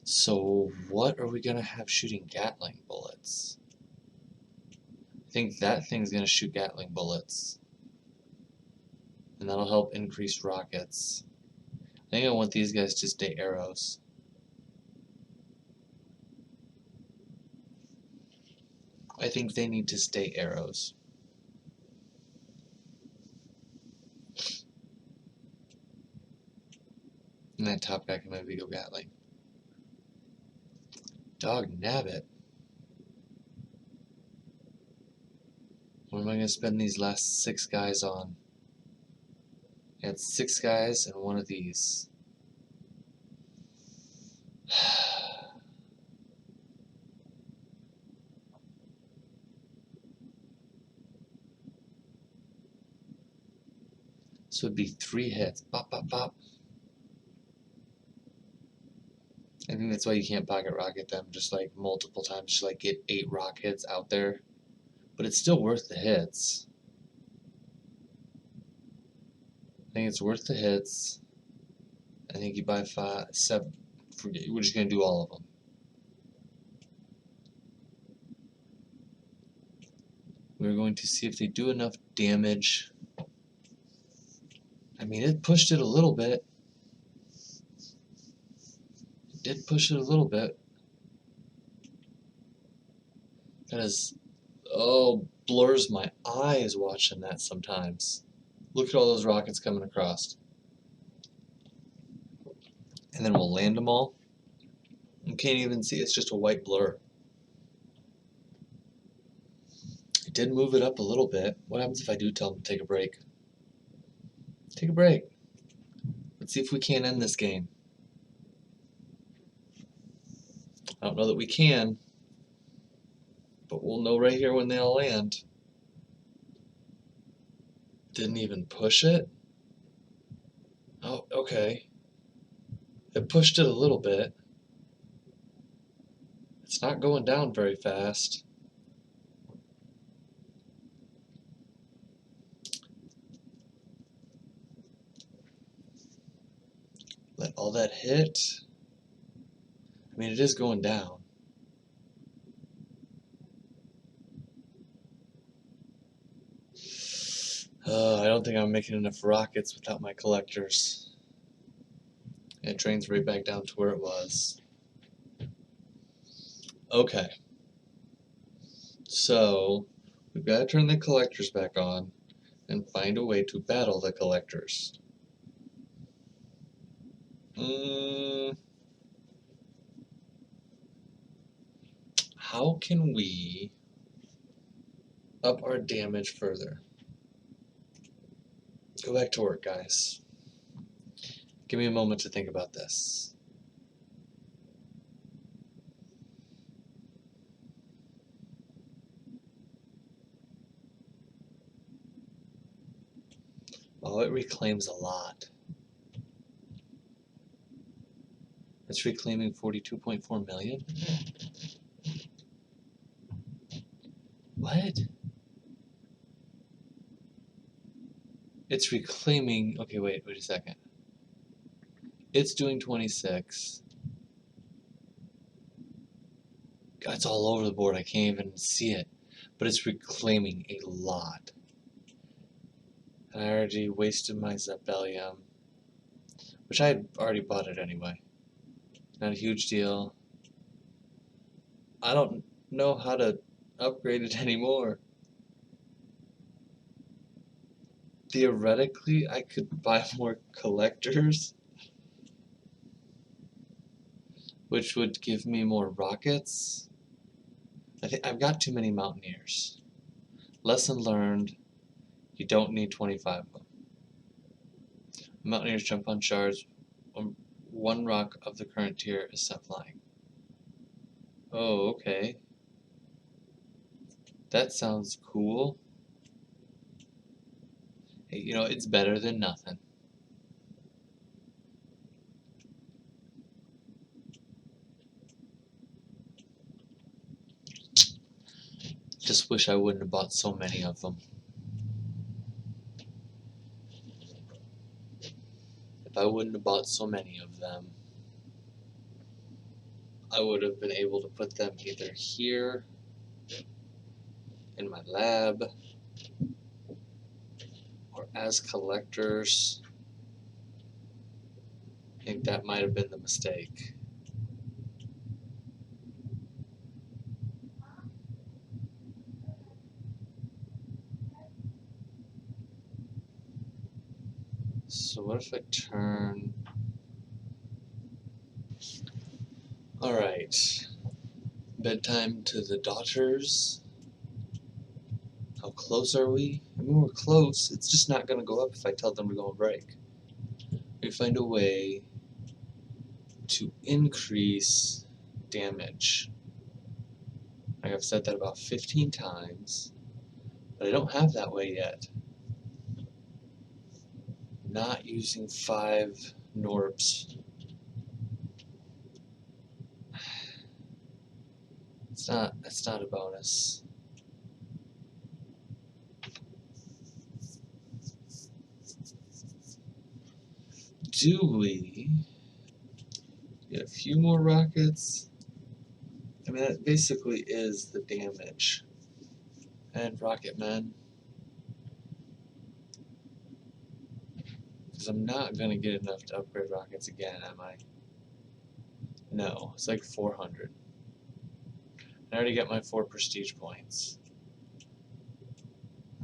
So what are we going to have shooting Gatling bullets? I think that thing's going to shoot Gatling bullets. And that'll help increase rockets. I think I want these guys to stay arrows. I think they need to stay arrows. And that top guy can maybe go Gatling. Dog nabbit. What am I going to spend these last 6 guys on? I had 6 guys and one of these. So it'd be 3 hits. Bop, bop, bop. I think that's why you can't pocket rocket them just like multiple times. Just like get 8 rock hits out there. But it's still worth the hits. I think it's worth the hits. I think you buy 5, 7. Forget. We're just going to do all of them. We're going to see if they do enough damage. I mean, it pushed it a little bit. It did push it a little bit. That is, oh, blurs my eyes watching that sometimes. Look at all those rockets coming across. And then we'll land them all. You can't even see, it's just a white blur. I did move it up a little bit. What happens if I do tell them to take a break? Take a break. Let's see if we can't end this game. I don't know that we can, but we'll know right here when they all land. Didn't even push it? Oh, okay. It pushed it a little bit. It's not going down very fast. Let all that hit. I mean, it is going down. I don't think I'm making enough rockets without my collectors. It drains right back down to where it was. Okay. So, we've got to turn the collectors back on and find a way to battle the collectors. How can we up our damage further? Go back to work, guys. Give me a moment to think about this. Oh, it reclaims a lot. It's reclaiming 42.4 million? What? It's reclaiming... Okay, wait a second. It's doing 26. God, it's all over the board. I can't even see it. But it's reclaiming a lot. And I already wasted my Zebellium, which I had already bought it anyway. Not a huge deal. I don't know how to upgrade it anymore. Theoretically, I could buy more collectors, which would give me more rockets. I think I've got too many Mountaineers. Lesson learned, you don't need 25 of them. Mountaineers jump on shards when one rock of the current tier is sent flying. Oh, okay. That sounds cool. Hey, you know, it's better than nothing. Just wish I wouldn't have bought so many of them. If I wouldn't have bought so many of them, I would have been able to put them either here, in my lab, or as collectors. I think that might have been the mistake. So what if I turn... Alright. Bedtime to the daughters. How close are we? I mean, we're close. It's just not going to go up if I tell them to go on break. We find a way to increase damage. Like I've said that about 15 times, but I don't have that way yet. Not using 5 Gnorps. It's not a bonus. Do we get a few more rockets? I mean, that basically is the damage. And rocket men. Because I'm not going to get enough to upgrade rockets again, am I? No, it's like 400. I already got my 4 prestige points.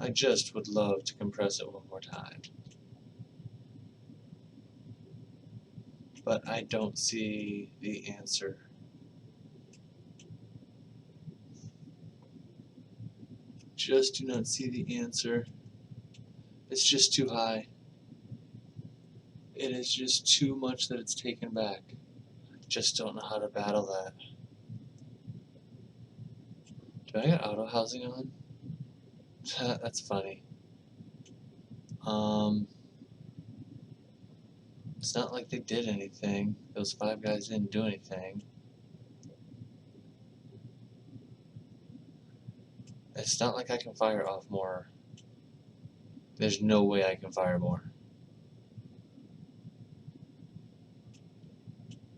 I just would love to compress it one more time. But I don't see the answer. Just do not see the answer. It's just too high. It is just too much that it's taken back. Just don't know how to battle that. Do I got auto housing on? That's funny. It's not like they did anything. Those 5 guys didn't do anything. It's not like I can fire off more. There's no way I can fire more.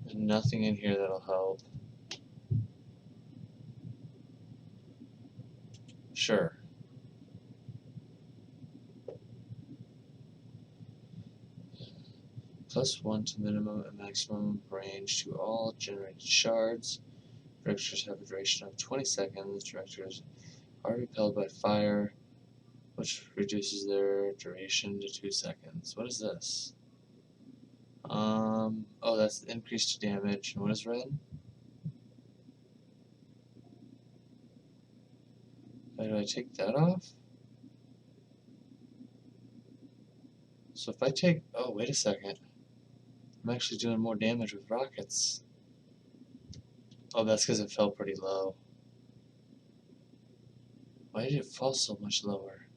There's nothing in here that'll help. Sure. +1 to minimum and maximum range to all generated shards. Directors have a duration of 20 seconds. Directors are repelled by fire, which reduces their duration to 2 seconds. What is this? Oh, that's the increased damage. And what is red? Why do I take that off? So if I take, oh, wait a second. I'm actually doing more damage with rockets. Oh, that's because it fell pretty low. Why did it fall so much lower?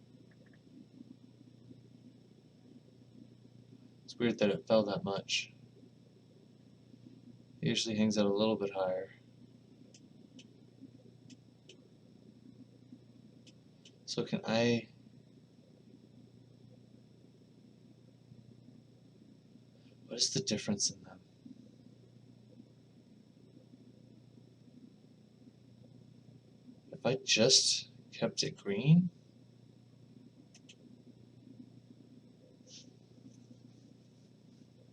It's weird that it fell that much. It usually hangs out a little bit higher. So can I... What is the difference in them? If I just kept it green?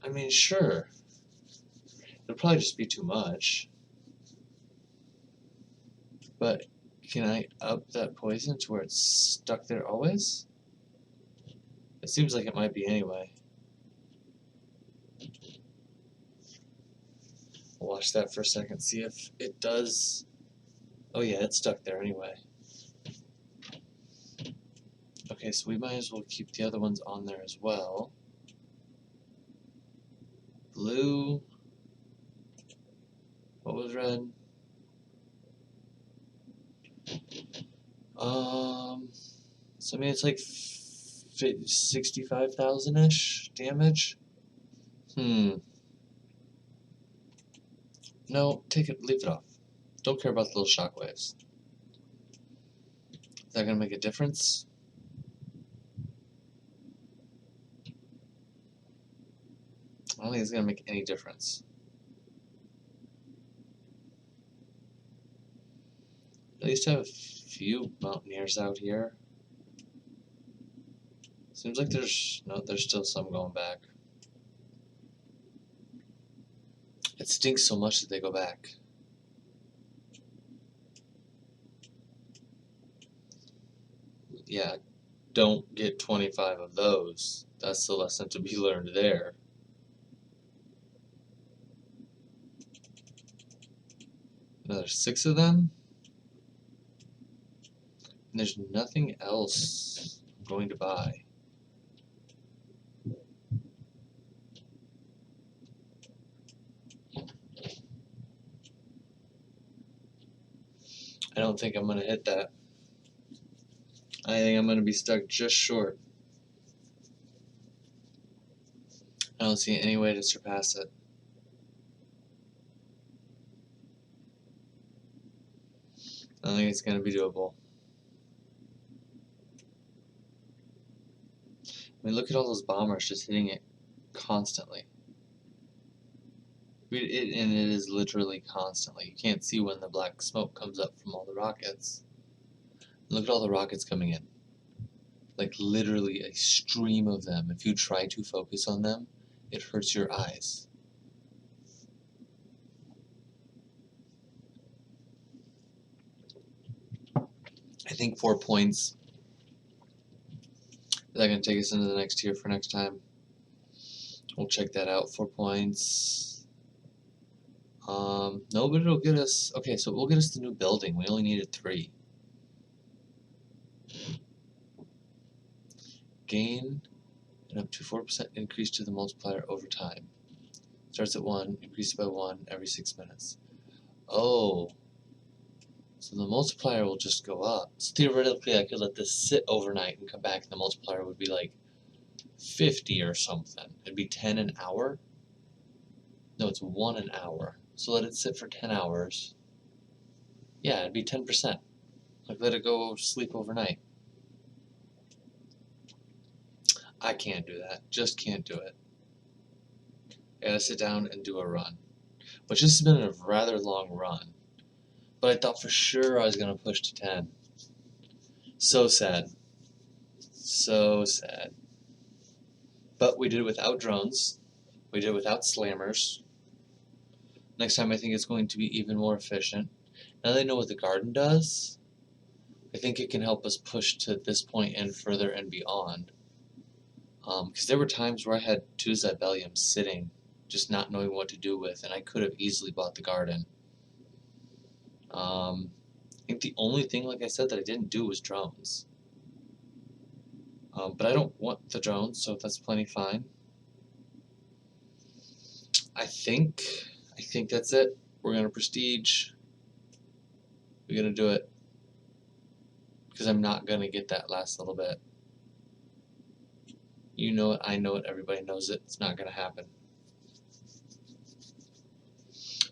I mean, sure. It'll probably just be too much. But can I up that poison to where it's stuck there always? It seems like it might be anyway. We'll watch that for a second, see if it does. Oh yeah, it's stuck there anyway. Okay, so we might as well keep the other ones on there as well. Blue. What was red? So I mean it's like 65,000-ish damage. No, take it, leave it off. Don't care about the little shockwaves. Is that gonna make a difference? I don't think it's gonna make any difference. At least have a few mountaineers out here. Seems like there's still some going back. It stinks so much that they go back. Yeah, don't get 25 of those. That's the lesson to be learned there. Another 6 of them. And there's nothing else I'm going to buy. I don't think I'm going to hit that. I think I'm going to be stuck just short. I don't see any way to surpass it. I don't think it's going to be doable. I mean, look at all those bombers just hitting it constantly. And it is literally constantly. You can't see when the black smoke comes up from all the rockets. Look at all the rockets coming in. Like literally a stream of them. If you try to focus on them, it hurts your eyes. I think 4 points. Is that going to take us into the next tier for next time? We'll check that out. 4 points. No, but it'll get us... Okay, so it will get us the new building. We only needed 3. Gain an up to 4% increase to the multiplier over time. Starts at 1, increases by 1 every 6 minutes. Oh. So the multiplier will just go up. So theoretically, I could let this sit overnight and come back, and the multiplier would be like 50 or something. It'd be 10 an hour. No, it's 1 an hour. So let it sit for 10 hours. Yeah, it'd be 10%. Like let it go sleep overnight. I can't do that. Just can't do it. I gotta sit down and do a run. Which this has been a rather long run. But I thought for sure I was gonna push to 10. So sad. So sad. But we did it without drones. We did it without slammers. Next time I think it's going to be even more efficient. Now that I know what the garden does, I think it can help us push to this point and further and beyond. Because there were times where I had 2 Zibelliums sitting, just not knowing what to do with, and I could have easily bought the garden. I think the only thing, like I said, that I didn't do was drones. But I don't want the drones, so that's plenty fine. I think that's it. We're gonna prestige. We're gonna do it. Because I'm not gonna get that last little bit. You know it, I know it, everybody knows it. It's not gonna happen.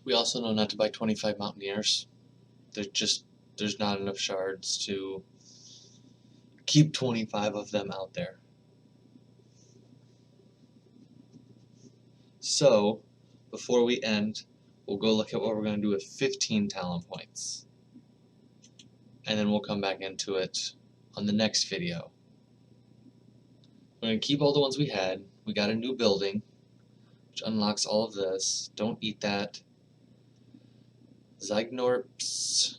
We also know not to buy 25 Mountaineers. There's not enough shards to keep 25 of them out there. So, before we end, we'll go look at what we're going to do with 15 talent points. And then we'll come back into it on the next video. We're going to keep all the ones we had. We got a new building, which unlocks all of this. Don't eat that. Gnorps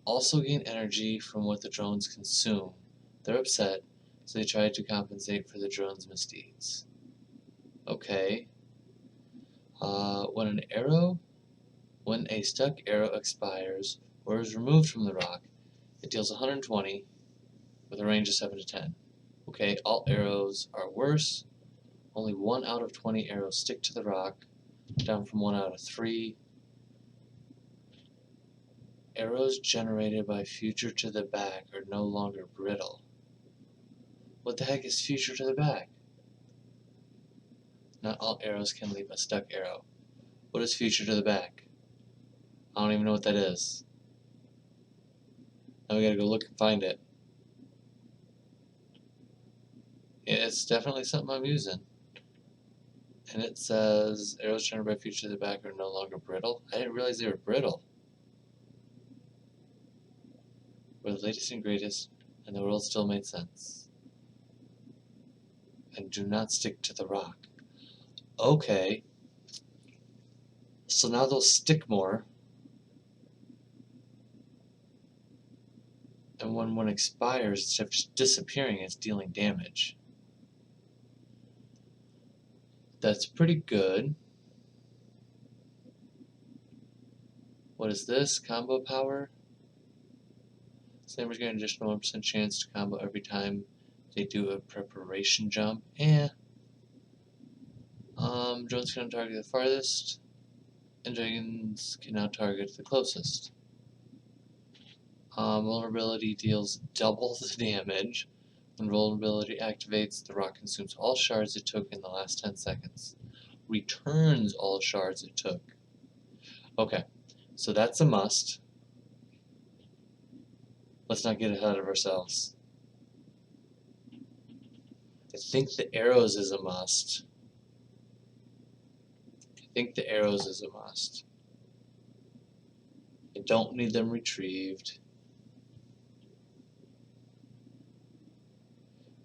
also gain energy from what the drones consume. They're upset, so they try to compensate for the drone's misdeeds. Okay. When a stuck arrow expires or is removed from the rock, it deals 120 with a range of 7 to 10. Okay, all arrows are worse. Only 1 out of 20 arrows stick to the rock, down from 1 out of 3. Arrows generated by future to the back are no longer brittle. What the heck is future to the back? Not all arrows can leave a stuck arrow. What is future to the back? I don't even know what that is. Now we gotta go look and find it. Yeah, it's definitely something I'm using. And it says, arrows generated by future to the back are no longer brittle. I didn't realize they were brittle. We're the latest and greatest, and the world still made sense. And do not stick to the rock. Okay. So now they'll stick more. And when one expires, instead of just disappearing, it's dealing damage. That's pretty good. What is this? Combo power? Slammers get an additional 1% chance to combo every time they do a preparation jump. Drones can now target the farthest, and dragons can now target the closest. Vulnerability deals double the damage. When vulnerability activates, the rock consumes all shards it took in the last 10 seconds. Returns all shards it took. Okay, so that's a must. Let's not get ahead of ourselves. I think the arrows is a must. I don't need them retrieved.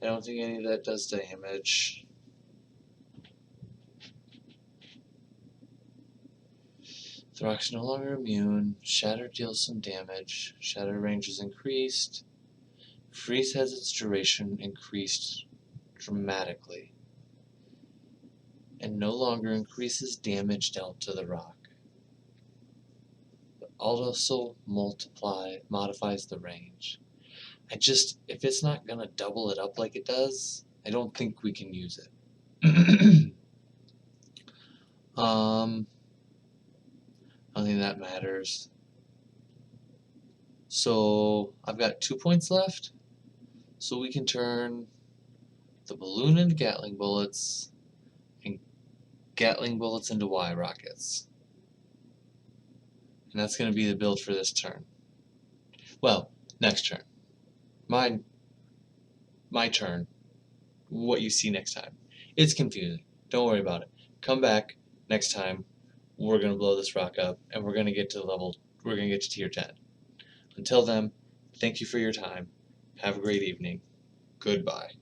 I don't think any of that does damage. The rock's no longer immune. Shatter deals some damage. Shatter range is increased. Freeze has its duration increased dramatically. And no longer increases damage dealt to the rock. But also modifies the range. If it's not gonna double it up like it does, I don't think we can use it. I don't think that matters. So I've got 2 points left. So we can turn the balloon into Gatling bullets and Gatling bullets into Y rockets. And that's going to be the build for this turn. Well, next turn. My turn. What you see next time. It's confusing. Don't worry about it. Come back next time. We're going to blow this rock up and we're going to get to tier 10. Until then, thank you for your time. Have a great evening. Goodbye.